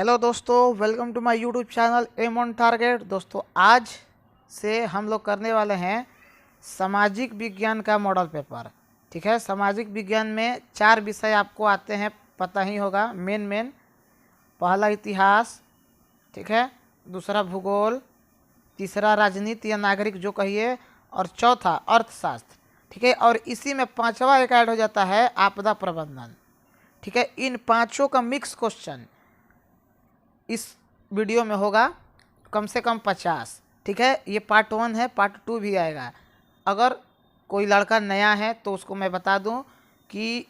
Hello दोस्तों, welcome to my YouTube channel aim on target. दोस्तों आज से हम लोग करने वाले हैं सामाजिक विज्ञान का मॉडल पेपर। ठीक है, सामाजिक विज्ञान में 4 विषय आपको आते हैं, पता ही होगा। मेन पहला इतिहास, ठीक है, दूसरा भूगोल, तीसरा राजनीति या नागरिक जो कहिए, और चौथा अर्थशास्त्र। ठीक है, और इसी में पांचवा एक ऐड हो जाता है आपदा प्रबंधन। ठीक है, इन पांचों का मिक्स क्वेश्चन इस वीडियो में होगा, कम से कम 50। ठीक है, ये पार्ट 1 है, पार्ट 2 भी आएगा। अगर कोई लड़का नया है तो उसको मैं बता दूं कि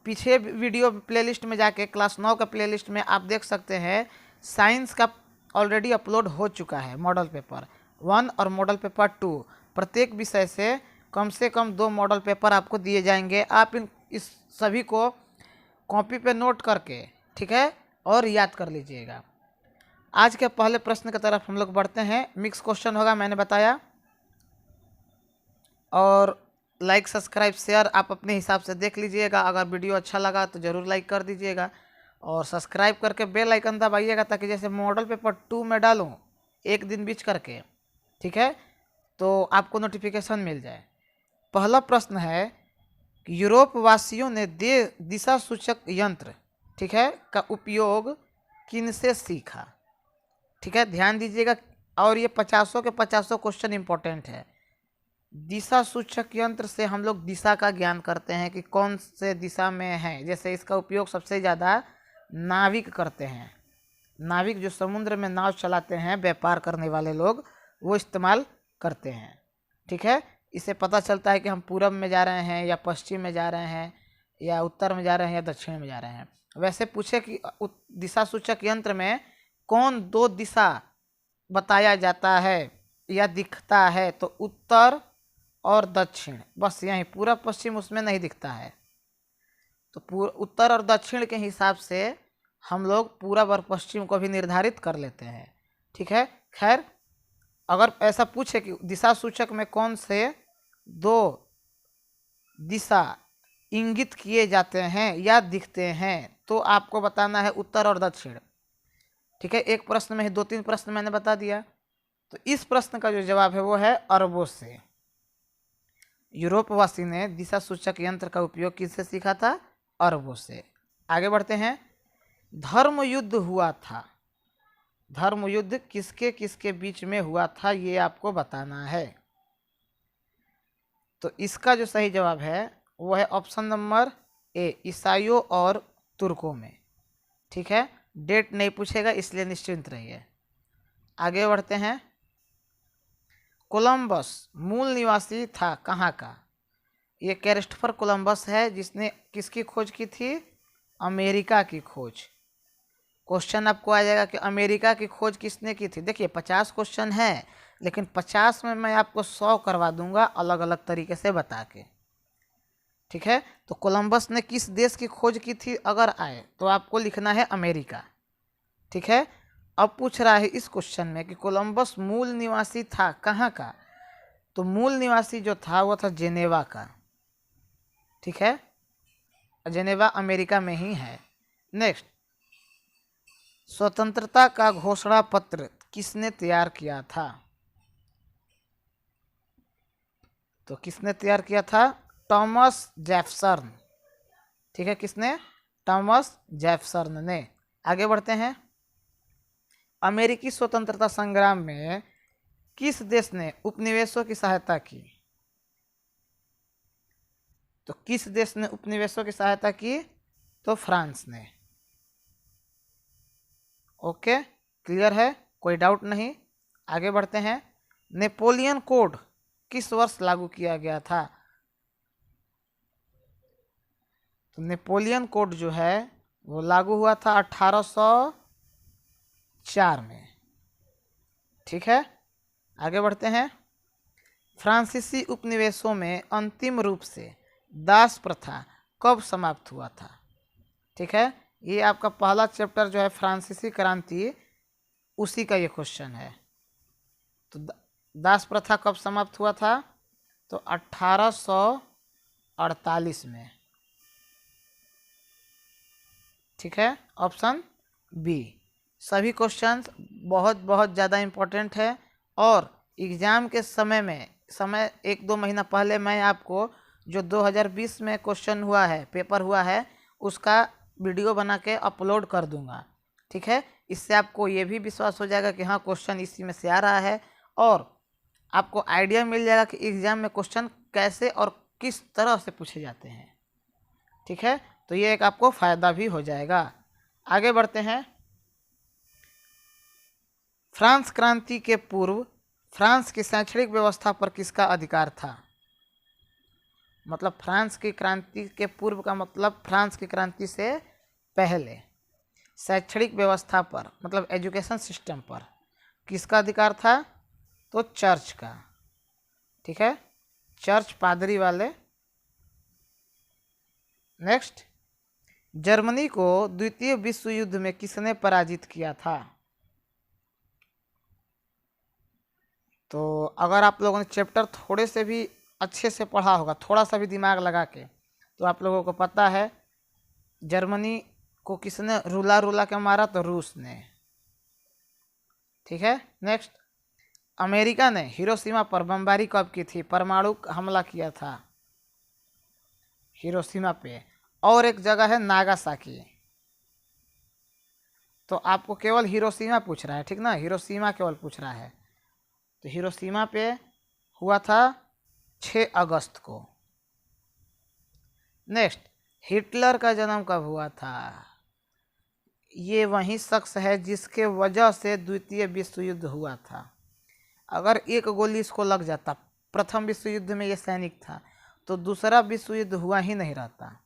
पीछे वीडियो प्लेलिस्ट में जाके क्लास 9 का प्लेलिस्ट में आप देख सकते हैं, साइंस का ऑलरेडी अपलोड हो चुका है मॉडल पेपर 1 और मॉडल पेपर 2। प्रत्येक विषय से कम 2 मॉडल पेपर आपको दिए जाएंगे। आप इस सभी को कॉपी पे नोट करके, ठीक है, और याद कर लीजिएगा। आज के पहले प्रश्न की तरफ हम लोग बढ़ते हैं। मिक्स क्वेश्चन होगा, मैंने बताया। और लाइक सब्सक्राइब शेयर आप अपने हिसाब से देख लीजिएगा। अगर वीडियो अच्छा लगा तो ज़रूर लाइक कर दीजिएगा और सब्सक्राइब करके बेल आइकन दबाइएगा, ताकि जैसे मॉडल पेपर 2 में डालूँ एक दिन बीच करके, ठीक है, तो आपको नोटिफिकेशन मिल जाए। पहला प्रश्न है कि यूरोप वासियों ने दिशा सूचक यंत्र, ठीक है, का उपयोग किनसे सीखा। ठीक है, ध्यान दीजिएगा। और ये 50 के 50 क्वेश्चन इंपॉर्टेंट है। दिशा सूचक यंत्र से हम लोग दिशा का ज्ञान करते हैं कि कौन से दिशा में है। जैसे इसका उपयोग सबसे ज़्यादा नाविक करते हैं। नाविक जो समुद्र में नाव चलाते हैं, व्यापार करने वाले लोग, वो इस्तेमाल करते हैं। ठीक है, इससे पता चलता है कि हम पूरब में जा रहे हैं या पश्चिम में जा रहे हैं या उत्तर में जा रहे हैं या दक्षिण में जा रहे हैं। वैसे पूछे कि दिशा सूचक यंत्र में कौन 2 दिशा बताया जाता है या दिखता है, तो उत्तर और दक्षिण, बस यही। पूरब पश्चिम उसमें नहीं दिखता है। तो उत्तर और दक्षिण के हिसाब से हम लोग पूरब और पश्चिम को भी निर्धारित कर लेते हैं। ठीक है, खैर, अगर ऐसा पूछे कि दिशा सूचक में कौन से 2 दिशा इंगित किए जाते हैं या दिखते हैं, तो आपको बताना है उत्तर और दक्षिण। ठीक है, एक प्रश्न में ही 2-3 प्रश्न मैंने बता दिया। तो इस प्रश्न का जो जवाब है वो है अरबों से। यूरोपवासी ने दिशा सूचक यंत्र का उपयोग किससे सीखा था? अरबों से। आगे बढ़ते हैं। धर्म युद्ध हुआ था। धर्म युद्ध किसके किसके बीच में हुआ था, ये आपको बताना है। तो इसका जो सही जवाब है वो है ऑप्शन नंबर ए, ईसाइयों और तुर्कों में। ठीक है, डेट नहीं पूछेगा, इसलिए निश्चिंत रहिए। आगे बढ़ते हैं। कोलंबस मूल निवासी था कहाँ का? ये क्रिस्टोफर कोलंबस है, जिसने किसकी खोज की थी? अमेरिका की खोज। क्वेश्चन आपको आ जाएगा कि अमेरिका की खोज किसने की थी। देखिए 50 क्वेश्चन है, लेकिन 50 में मैं आपको 100 करवा दूंगा अलग अलग तरीके से बता के। ठीक है, तो कोलंबस ने किस देश की खोज की थी अगर आए तो आपको लिखना है अमेरिका। ठीक है, अब पूछ रहा है इस क्वेश्चन में कि कोलंबस मूल निवासी था कहाँ का, तो मूल निवासी जो था वो था जेनेवा का। ठीक है, जेनेवा अमेरिका में ही है। नेक्स्ट, स्वतंत्रता का घोषणा पत्र किसने तैयार किया था? तो किसने तैयार किया था? Thomas Jefferson. ठीक है, किसने? थॉमस जेफरसन ने। आगे बढ़ते हैं। अमेरिकी स्वतंत्रता संग्राम में किस देश ने उपनिवेशों की सहायता की? तो किस देश ने उपनिवेशों की सहायता की? तो फ्रांस ने। ओके, क्लियर है, कोई डाउट नहीं। आगे बढ़ते हैं। नेपोलियन कोड किस वर्ष लागू किया गया था? तो नेपोलियन कोड जो है वो लागू हुआ था 1804 में। ठीक है, आगे बढ़ते हैं। फ्रांसीसी उपनिवेशों में अंतिम रूप से दास प्रथा कब समाप्त हुआ था? ठीक है, ये आपका पहला चैप्टर जो है फ्रांसीसी क्रांति, उसी का ये क्वेश्चन है। तो दास प्रथा कब समाप्त हुआ था? तो 1848 में। ठीक है, ऑप्शन बी। सभी क्वेश्चंस बहुत बहुत ज़्यादा इम्पोर्टेंट है और एग्ज़ाम के समय में एक दो महीना पहले मैं आपको जो 2020 में क्वेश्चन हुआ है, पेपर हुआ है, उसका वीडियो बना के अपलोड कर दूंगा। ठीक है, इससे आपको ये भी विश्वास हो जाएगा कि हाँ क्वेश्चन इसी में से आ रहा है और आपको आइडिया मिल जाएगा कि एग्ज़ाम में क्वेश्चन कैसे और किस तरह से पूछे जाते हैं। ठीक है, तो ये एक आपको फ़ायदा भी हो जाएगा। आगे बढ़ते हैं। फ्रांस क्रांति के पूर्व फ्रांस की शैक्षणिक व्यवस्था पर किसका अधिकार था? मतलब फ्रांस की क्रांति के पूर्व का मतलब फ्रांस की क्रांति से पहले शैक्षणिक व्यवस्था पर मतलब एजुकेशन सिस्टम पर किसका अधिकार था? तो चर्च का। ठीक है, चर्च पादरी वाले। नेक्स्ट, जर्मनी को द्वितीय विश्व युद्ध में किसने पराजित किया था? तो अगर आप लोगों ने चैप्टर थोड़े से भी अच्छे से पढ़ा होगा, थोड़ा सा भी दिमाग लगा के, तो आप लोगों को पता है जर्मनी को किसने रुला के मारा? तो रूस ने। ठीक है, नेक्स्ट, अमेरिका ने हिरोशिमा पर बमबारी कब की थी? परमाणु हमला किया था हिरोशिमा पे। और एक जगह है नागासाकी। तो आपको केवल हिरोशिमा पूछ रहा है, ठीक ना, हिरोशिमा केवल पूछ रहा है। तो हिरोशिमा पे हुआ था 6 अगस्त को। नेक्स्ट, हिटलर का जन्म कब हुआ था? ये वही शख्स है जिसके वजह से द्वितीय विश्व युद्ध हुआ था। अगर एक गोली इसको लग जाता, प्रथम विश्व युद्ध में ये सैनिक था, तो दूसरा विश्व युद्ध हुआ ही नहीं रहता।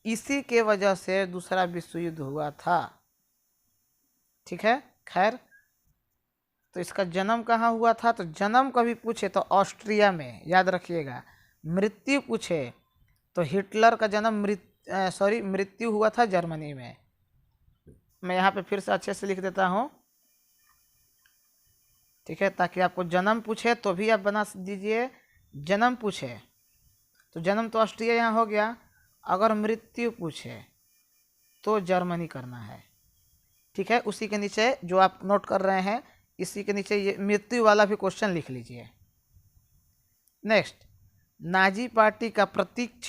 इसी के वजह से दूसरा विश्व युद्ध हुआ था। ठीक है, खैर, तो इसका जन्म कहाँ हुआ था? तो जन्म कभी पूछे तो ऑस्ट्रिया में, याद रखिएगा। मृत्यु पूछे तो हिटलर का जन्म मृत्यु हुआ था जर्मनी में। मैं यहाँ पे फिर से अच्छे से लिख देता हूँ, ठीक है, ताकि आपको जन्म पूछे तो भी आप बना दीजिए। जन्म पूछे तो जन्म तो ऑस्ट्रिया यहाँ हो गया, अगर मृत्यु पूछे तो जर्मनी करना है। ठीक है, उसी के नीचे जो आप नोट कर रहे हैं, इसी के नीचे ये मृत्यु वाला भी क्वेश्चन लिख लीजिए। नेक्स्ट, नाजी पार्टी का प्रतीक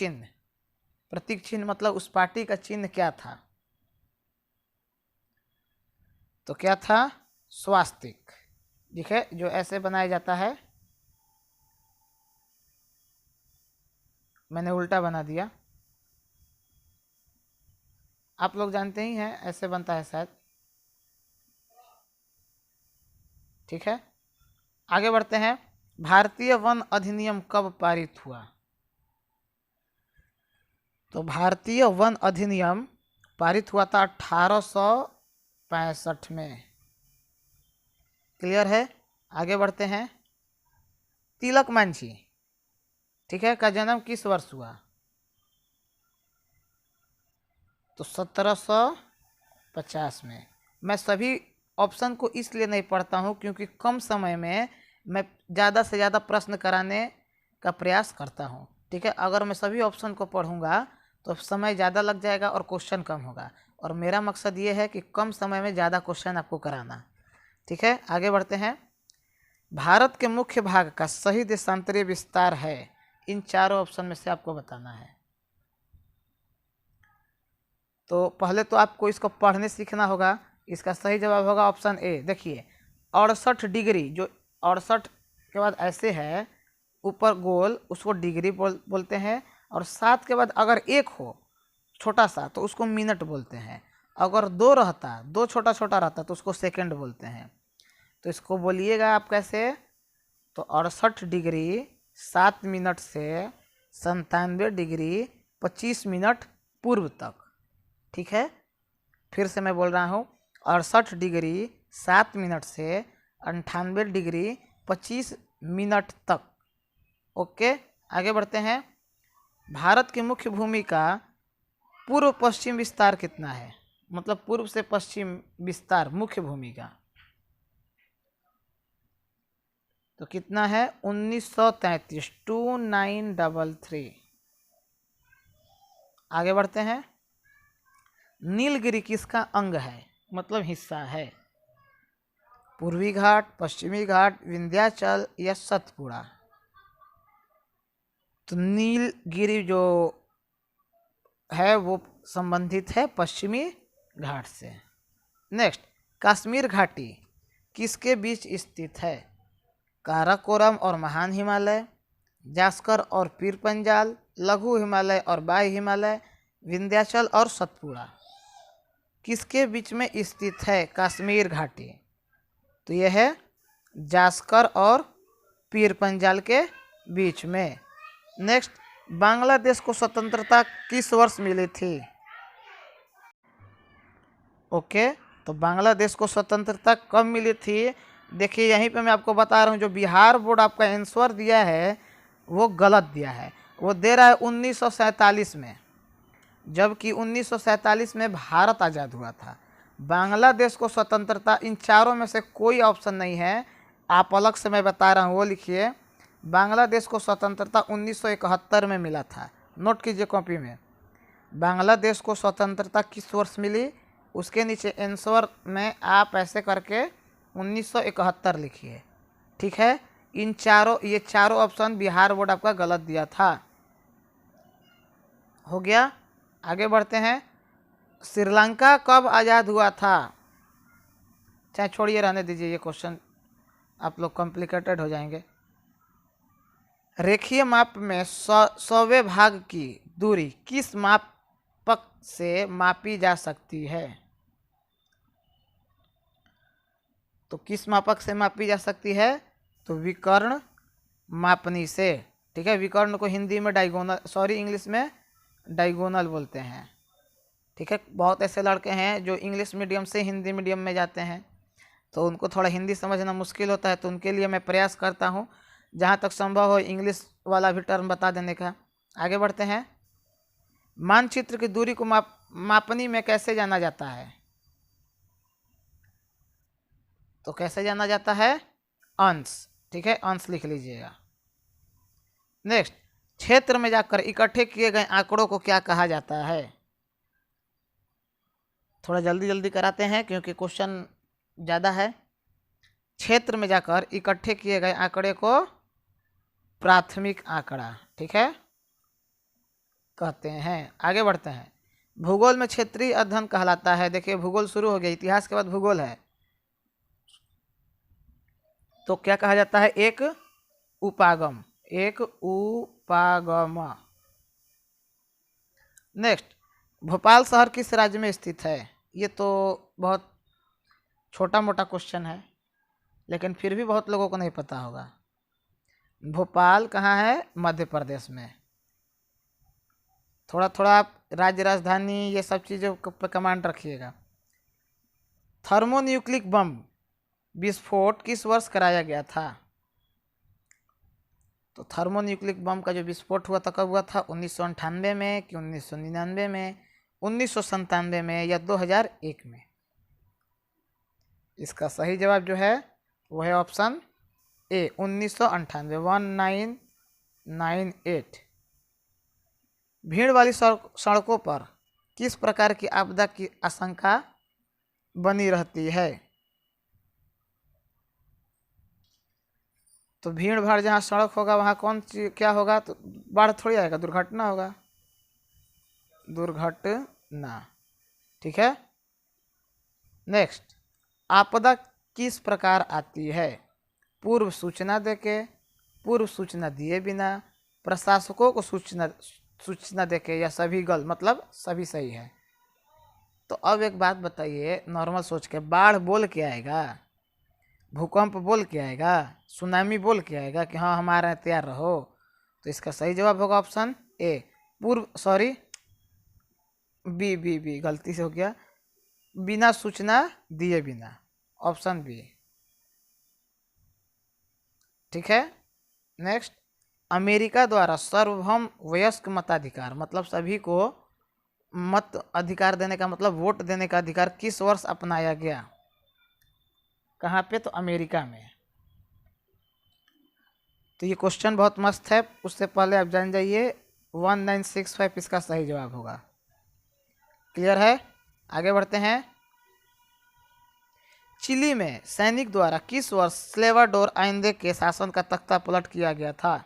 चिन्ह मतलब उस पार्टी का चिन्ह क्या था? तो क्या था? स्वास्तिक। ठीक है, जो ऐसे बनाया जाता है, मैंने उल्टा बना दिया, आप लोग जानते ही हैं ऐसे बनता है शायद। ठीक है, आगे बढ़ते हैं। भारतीय वन अधिनियम कब पारित हुआ? तो भारतीय वन अधिनियम पारित हुआ था 1865 में। क्लियर है, आगे बढ़ते हैं। तिलक मांझी, ठीक है, का जन्म किस वर्ष हुआ? तो 1750 में। मैं सभी ऑप्शन को इसलिए नहीं पढ़ता हूँ क्योंकि कम समय में मैं ज़्यादा से ज़्यादा प्रश्न कराने का प्रयास करता हूँ। ठीक है, अगर मैं सभी ऑप्शन को पढ़ूंगा तो समय ज़्यादा लग जाएगा और क्वेश्चन कम होगा, और मेरा मकसद ये है कि कम समय में ज़्यादा क्वेश्चन आपको कराना। ठीक है, आगे बढ़ते हैं। भारत के मुख्य भाग का सही देशांतरीय विस्तार है, इन चारों ऑप्शन में से आपको बताना है। तो पहले तो आपको इसको पढ़ने सीखना होगा। इसका सही जवाब होगा ऑप्शन ए। देखिए, 68 डिग्री, जो 68 के बाद ऐसे है ऊपर गोल, उसको डिग्री बोलते हैं, और 7 के बाद अगर एक हो छोटा सा तो उसको मिनट बोलते हैं। अगर दो रहता, दो छोटा छोटा रहता, तो उसको सेकंड बोलते हैं। तो इसको बोलिएगा आप कैसे? तो 68 डिग्री 7 मिनट से 97 डिग्री 25 मिनट पूर्व तक। ठीक है, फिर से मैं बोल रहा हूँ, 68 डिग्री 7 मिनट से 98 डिग्री 25 मिनट तक। ओके, आगे बढ़ते हैं। भारत की मुख्य भूमि का पूर्व पश्चिम विस्तार कितना है? मतलब पूर्व से पश्चिम विस्तार मुख्य भूमि का तो कितना है? 1933, 2933। आगे बढ़ते हैं। नीलगिरी किसका अंग है, मतलब हिस्सा है? पूर्वी घाट, पश्चिमी घाट, विंध्याचल या सतपुड़ा? तो नीलगिरी जो है वो संबंधित है पश्चिमी घाट से। नेक्स्ट, कश्मीर घाटी किसके बीच स्थित है? काराकोरम और महान हिमालय, जास्कर और पीर पंजाल, लघु हिमालय और बाह्य हिमालय, विंध्याचल और सतपुड़ा? किसके बीच में स्थित है कश्मीर घाटी? तो यह है जास्कर और पीर पंजाल के बीच में। नेक्स्ट, बांग्लादेश को स्वतंत्रता किस वर्ष मिली थी? ओके, तो बांग्लादेश को स्वतंत्रता कब मिली थी? देखिए यहीं पे मैं आपको बता रहा हूँ, जो बिहार बोर्ड आपका आंसर दिया है वो गलत दिया है। वो दे रहा है 1947 में, जबकि 1947 में भारत आज़ाद हुआ था। बांग्लादेश को स्वतंत्रता इन चारों में से कोई ऑप्शन नहीं है, आप अलग से मैं बता रहा हूँ वो लिखिए। बांग्लादेश को स्वतंत्रता 1971 में मिला था, नोट कीजिए कॉपी में। बांग्लादेश को स्वतंत्रता किस वर्ष मिली, उसके नीचे आंसर में आप ऐसे करके 1971 लिखिए, ठीक है। ये चारों ऑप्शन बिहार बोर्ड आपका गलत दिया था। हो गया, आगे बढ़ते हैं। श्रीलंका कब आज़ाद हुआ था? चाहे छोड़िए, रहने दीजिए, ये क्वेश्चन आप लोग कॉम्प्लिकेटेड हो जाएंगे। रेखीय माप में 100वें भाग की दूरी किस मापक से मापी जा सकती है? तो किस मापक से मापी जा सकती है? तो विकर्ण मापनी से, ठीक है। विकर्ण को हिंदी में इंग्लिश में डायगोनल बोलते हैं, ठीक है। बहुत ऐसे लड़के हैं जो इंग्लिश मीडियम से हिंदी मीडियम में जाते हैं, तो उनको थोड़ा हिंदी समझना मुश्किल होता है, तो उनके लिए मैं प्रयास करता हूँ जहाँ तक संभव हो इंग्लिश वाला भी टर्म बता देने का। आगे बढ़ते हैं। मानचित्र की दूरी को मापनी में कैसे जाना जाता है? तो कैसे जाना जाता है? अंश, ठीक है, अंश लिख लीजिएगा। नेक्स्ट, क्षेत्र में जाकर इकट्ठे किए गए आंकड़ों को क्या कहा जाता है? थोड़ा जल्दी जल्दी कराते हैं क्योंकि क्वेश्चन ज़्यादा है। क्षेत्र में जाकर इकट्ठे किए गए आंकड़े को प्राथमिक आंकड़ा, ठीक है, कहते हैं। आगे बढ़ते हैं। भूगोल में क्षेत्रीय अध्ययन कहलाता है। देखिए भूगोल शुरू हो गया, इतिहास के बाद भूगोल है, तो क्या कहा जाता है? एक उपागम, एक उपागम। नेक्स्ट, भोपाल शहर किस राज्य में स्थित है? ये तो बहुत छोटा मोटा क्वेश्चन है, लेकिन फिर भी बहुत लोगों को नहीं पता होगा। भोपाल कहाँ है? मध्य प्रदेश में। थोड़ा थोड़ा आप राज्य राजधानी ये सब चीज़ों पर कमांड रखिएगा। थर्मोन्यूक्लिक बम विस्फोट किस वर्ष कराया गया था? तो थर्मोन्यूक्लिक बम का जो विस्फोट हुआ था कब हुआ था? 1998 में कि 1999 में, 1997 में या 2001 में? इसका सही जवाब जो है वो है ऑप्शन ए, 1998, 1998। भीड़ वाली सड़कों पर किस प्रकार की आपदा की आशंका बनी रहती है? तो भीड़ भाड़ जहाँ सड़क होगा वहाँ कौन चीज क्या होगा? तो बाढ़ थोड़ी आएगा, दुर्घटना होगा, दुर्घटना, ठीक है। नेक्स्ट, आपदा किस प्रकार आती है? पूर्व सूचना देके, पूर्व सूचना दिए बिना, प्रशासकों को सूचना देके, या सभी गलत, मतलब सभी सही है। तो अब एक बात बताइए नॉर्मल सोच के, बाढ़ बोल के आएगा, भूकंप बोल के आएगा, सुनामी बोल के आएगा कि हाँ हमारे यहाँ तैयार रहो? तो इसका सही जवाब होगा ऑप्शन ए, बी गलती से हो गया, बिना सूचना दिए बिना, ऑप्शन बी, ठीक है। नेक्स्ट, अमेरिका द्वारा सार्वभौम वयस्क मताधिकार, मतलब सभी को मत अधिकार देने का, मतलब वोट देने का अधिकार किस वर्ष अपनाया गया? कहाँ पे? तो अमेरिका में। तो ये क्वेश्चन बहुत मस्त है, उससे पहले आप जान जाइए 1965 इसका सही जवाब होगा। क्लियर है? आगे बढ़ते हैं। चिली में सैनिक द्वारा किस वर्ष सल्वाडोर आइंदे के शासन का तख्ता पलट किया गया था?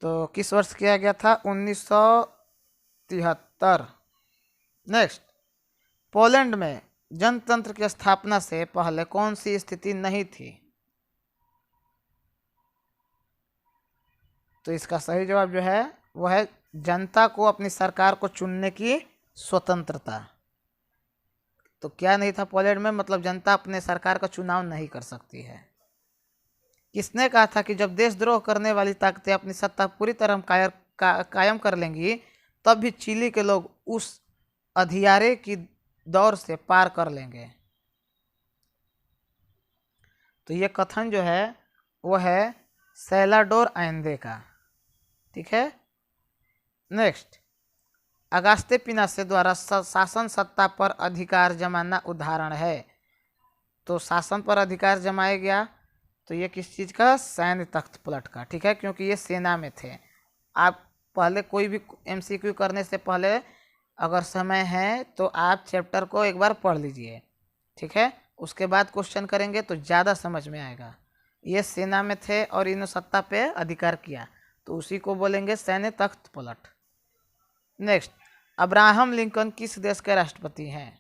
तो किस वर्ष किया गया था? 1973। नेक्स्ट, पोलैंड में जनतंत्र की स्थापना से पहले कौन सी स्थिति नहीं थी? तो इसका सही जवाब जो है वो है जनता को अपनी सरकार को चुनने की स्वतंत्रता। तो क्या नहीं था पोलैंड में? मतलब जनता अपने सरकार का चुनाव नहीं कर सकती है। किसने कहा था कि जब देशद्रोह करने वाली ताकतें अपनी सत्ता पूरी तरह कायम कर लेंगी तब भी चिली के लोग उस अधियारे की दौर से पार कर लेंगे? तो ये कथन जो है वो है सैलाडोर आइंदे का। ठीक है। नेक्स्ट, अगास्ते पिनासे द्वारा शासन सत्ता पर अधिकार जमाना उदाहरण है। तो शासन पर अधिकार जमाया गया तो ये किस चीज़ का? सैन्य तख्त पलट का। ठीक है, क्योंकि ये सेना में थे। आप पहले कोई भी MCQ करने से पहले अगर समय है तो आप चैप्टर को एक बार पढ़ लीजिए। ठीक है, उसके बाद क्वेश्चन करेंगे तो ज़्यादा समझ में आएगा। ये सेना में थे और इन्होंने सत्ता पे अधिकार किया तो उसी को बोलेंगे सैन्य तख्त पलट। नेक्स्ट, अब्राहम लिंकन किस देश के राष्ट्रपति हैं?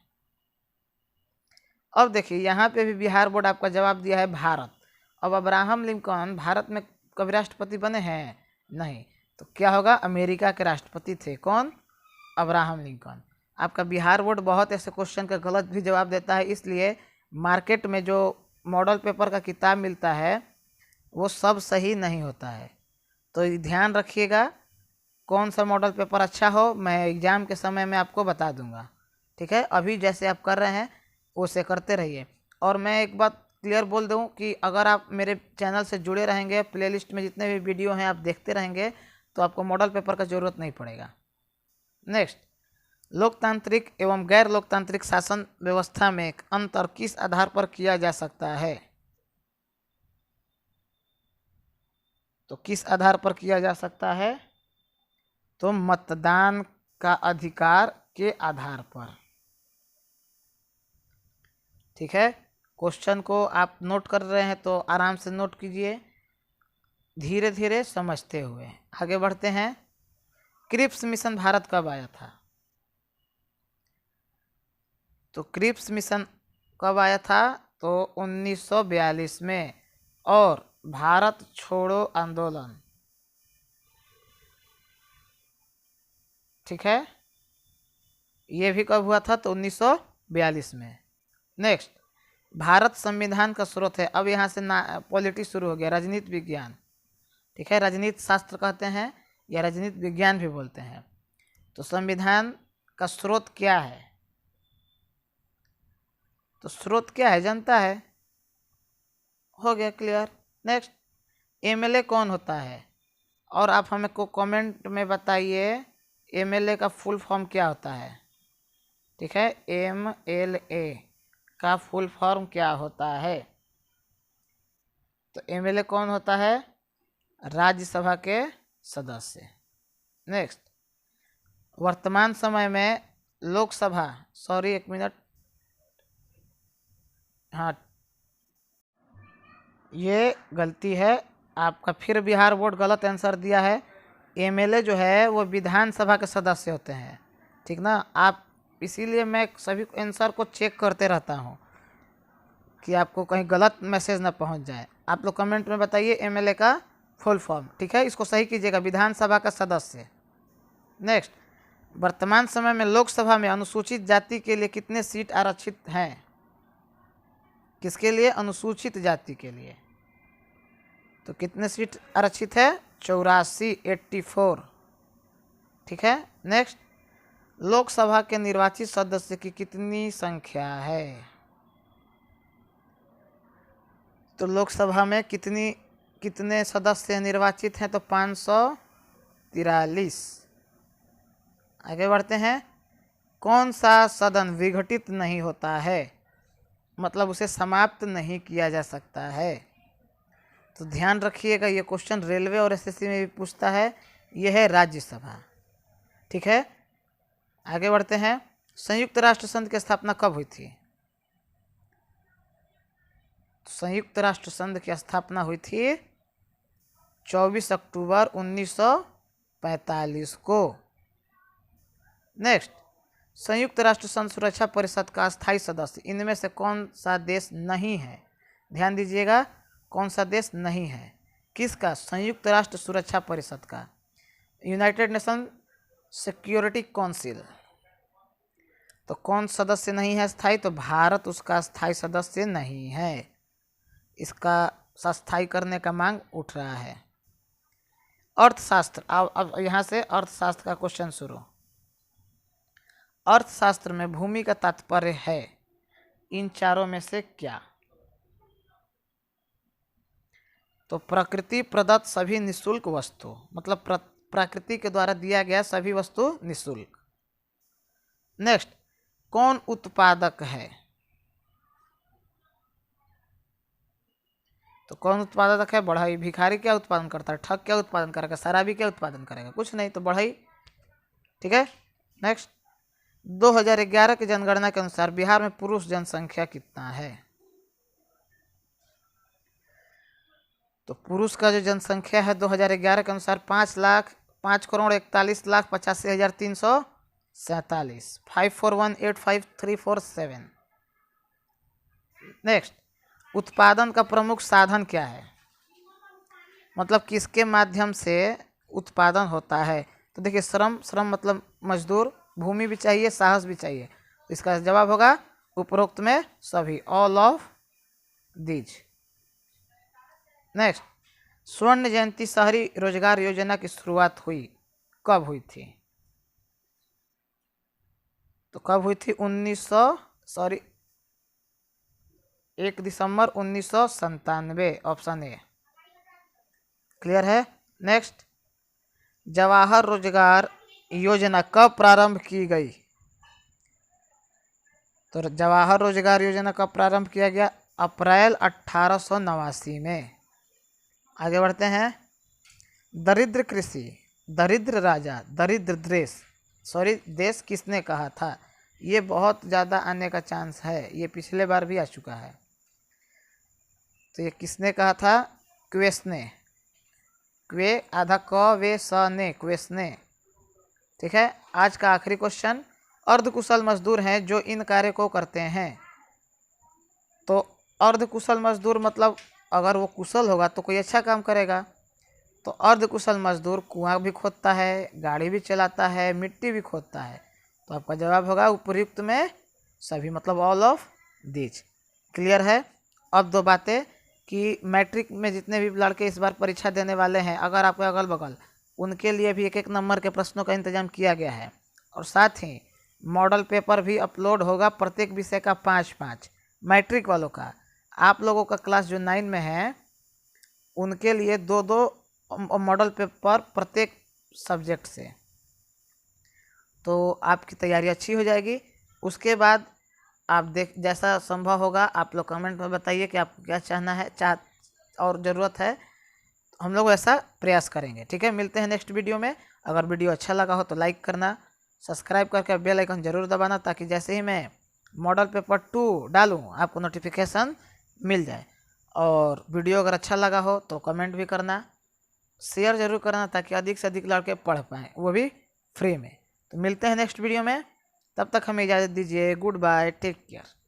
अब देखिए यहाँ पे भी बिहार बोर्ड आपका जवाब दिया है भारत। अब अब्राहम लिंकन भारत में कभी राष्ट्रपति बने हैं? नहीं। तो क्या होगा? अमेरिका के राष्ट्रपति थे। कौन? Abraham Lincoln. आपका बिहार बोर्ड बहुत ऐसे क्वेश्चन का गलत भी जवाब देता है, इसलिए मार्केट में जो मॉडल पेपर का किताब मिलता है वो सब सही नहीं होता है। तो ध्यान रखिएगा कौन सा मॉडल पेपर अच्छा हो, मैं एग्ज़ाम के समय में आपको बता दूंगा। ठीक है, अभी जैसे आप कर रहे हैं वैसे करते रहिए। और मैं एक बात क्लियर बोल दूं कि अगर आप मेरे चैनल से जुड़े रहेंगे, प्लेलिस्ट में जितने भी वीडियो हैं आप देखते रहेंगे तो आपको मॉडल पेपर का ज़रूरत नहीं पड़ेगा। नेक्स्ट, लोकतांत्रिक एवं गैर लोकतांत्रिक शासन व्यवस्था में अंतर किस आधार पर किया जा सकता है? तो किस आधार पर किया जा सकता है? तो मतदान का अधिकार के आधार पर। ठीक है, क्वेश्चन को आप नोट कर रहे हैं तो आराम से नोट कीजिए, धीरे धीरे समझते हुए आगे बढ़ते हैं। क्रिप्स मिशन भारत कब आया था? तो क्रिप्स मिशन कब आया था? तो 1942 में। और भारत छोड़ो आंदोलन, ठीक है, ये भी कब हुआ था? तो 1942 में। नेक्स्ट, भारत संविधान का स्रोत है। अब यहाँ से पॉलिटिक्स शुरू हो गया, राजनीति विज्ञान। ठीक है, राजनीति शास्त्र कहते हैं या राजनीति विज्ञान भी बोलते हैं। तो संविधान का स्रोत क्या है? तो स्रोत क्या है? जनता है। हो गया क्लियर। नेक्स्ट, MLA कौन होता है? और आप हमें को कमेंट में बताइए MLA का फुल फॉर्म क्या होता है? ठीक है, MLA का फुल फॉर्म क्या होता है? तो MLA कौन होता है? राज्यसभा के सदस्य। नेक्स्ट, वर्तमान समय में लोकसभा, सॉरी एक मिनट, हाँ ये गलती है आपका, फिर बिहार बोर्ड गलत आंसर दिया है। MLA जो है वो विधानसभा के सदस्य होते हैं। ठीक ना, आप इसीलिए मैं सभी आंसर को चेक करते रहता हूँ कि आपको कहीं गलत मैसेज ना पहुँच जाए। आप लोग कमेंट में बताइए MLA का फुल फॉर्म। ठीक है, इसको सही कीजिएगा, विधानसभा का सदस्य। नेक्स्ट, वर्तमान समय में लोकसभा में अनुसूचित जाति के लिए कितने सीट आरक्षित हैं? किसके लिए? अनुसूचित जाति के लिए। तो कितने सीट आरक्षित है? 84, 84। ठीक है। नेक्स्ट, लोकसभा के निर्वाचित सदस्य की कितनी संख्या है? तो लोकसभा में कितने सदस्य निर्वाचित हैं? तो 543। आगे बढ़ते हैं। कौन सा सदन विघटित नहीं होता है, मतलब उसे समाप्त नहीं किया जा सकता है? तो ध्यान रखिएगा, ये क्वेश्चन रेलवे और SSC में भी पूछता है। यह है राज्यसभा। ठीक है, आगे बढ़ते हैं। संयुक्त राष्ट्र संघ की स्थापना कब हुई थी? संयुक्त राष्ट्र संघ की स्थापना हुई थी 24 अक्टूबर 1945 को। नेक्स्ट, संयुक्त राष्ट्र संघ सुरक्षा परिषद का स्थायी सदस्य इनमें से कौन सा देश नहीं है? ध्यान दीजिएगा, कौन सा देश नहीं है? किसका? संयुक्त राष्ट्र सुरक्षा परिषद का। United nation security council. तो कौन सदस्य नहीं है स्थायी? तो भारत उसका स्थायी सदस्य नहीं है। इसका स्थायी करने का मांग उठ रहा है। अर्थशास्त्र, अब यहाँ से अर्थशास्त्र का क्वेश्चन शुरू। अर्थशास्त्र में भूमि का तात्पर्य है इन चारों में से क्या? तो प्रकृति प्रदत्त सभी निःशुल्क वस्तु, मतलब प्रकृति के द्वारा दिया गया सभी वस्तु निःशुल्क। नेक्स्ट, कौन उत्पादक है? तो कौन उत्पादक है? बढ़ई। भिखारी क्या उत्पादन करता है? ठग क्या उत्पादन करेगा? शराबी क्या उत्पादन करेगा? कुछ नहीं, तो बढ़ई। ठीक है। नेक्स्ट, 2011 की जनगणना के अनुसार बिहार में पुरुष जनसंख्या कितना है? तो पुरुष का जो जनसंख्या है 2011 के अनुसार 5,05,81,347 54185,347। नेक्स्ट, उत्पादन का प्रमुख साधन क्या है? मतलब किसके माध्यम से उत्पादन होता है? तो देखिए, श्रम मतलब मजदूर, भूमि भी चाहिए, साहस भी चाहिए। तो इसका जवाब होगा उपरोक्त में सभी, ऑल ऑफ दीज। नेक्स्ट, स्वर्ण जयंती शहरी रोजगार योजना की शुरुआत हुई कब हुई थी? तो कब हुई थी? 1 दिसंबर 1997, ऑप्शन ए। क्लियर है। नेक्स्ट, जवाहर रोजगार योजना कब प्रारंभ की गई? तो जवाहर रोजगार योजना कब प्रारंभ किया गया? अप्रैल 1889 में। आगे बढ़ते हैं। दरिद्र कृषि, दरिद्र राजा, दरिद्र देश किसने कहा था? ये बहुत ज़्यादा आने का चांस है, ये पिछले बार भी आ चुका है। तो ये किसने कहा था? क्वेसने। क्वे आधा क वे स ने, क्वेसने। ठीक है। आज का आखिरी क्वेश्चन, अर्धकुशल मजदूर हैं जो इन कार्य को करते हैं। तो अर्धकुशल मजदूर मतलब अगर वो कुशल होगा तो कोई अच्छा काम करेगा। तो अर्धकुशल मजदूर कुआं भी खोदता है, गाड़ी भी चलाता है, मिट्टी भी खोदता है। तो आपका जवाब होगा उपयुक्त में सभी, मतलब ऑल ऑफ दीज। क्लियर है। अब दो बातें कि मैट्रिक में जितने भी लड़के इस बार परीक्षा देने वाले हैं, अगर आपके अगल बगल, उनके लिए भी 1-1 नंबर के प्रश्नों का इंतजाम किया गया है। और साथ ही मॉडल पेपर भी अपलोड होगा, प्रत्येक विषय का 5-5। मैट्रिक वालों का, आप लोगों का क्लास जो 9 में है उनके लिए 2-2 मॉडल पेपर प्रत्येक सब्जेक्ट से। तो आपकी तैयारी अच्छी हो जाएगी। उसके बाद आप जैसा संभव होगा आप लोग कमेंट में बताइए कि आपको क्या चाहना है, और ज़रूरत है, हम लोग ऐसा प्रयास करेंगे। ठीक है। मिलते हैं नेक्स्ट वीडियो में। अगर वीडियो अच्छा लगा हो तो लाइक करना, सब्सक्राइब करके बेल आइकन ज़रूर दबाना, ताकि जैसे ही मैं मॉडल पेपर 2 डालूँ आपको नोटिफिकेशन मिल जाए। और वीडियो अगर अच्छा लगा हो तो कमेंट भी करना, शेयर ज़रूर करना, ताकि अधिक से अधिक लड़के पढ़ पाएँ, वो भी फ्री में। तो मिलते हैं नेक्स्ट वीडियो में, तब तक हमें इजाज़त दीजिए। Good bye, take care.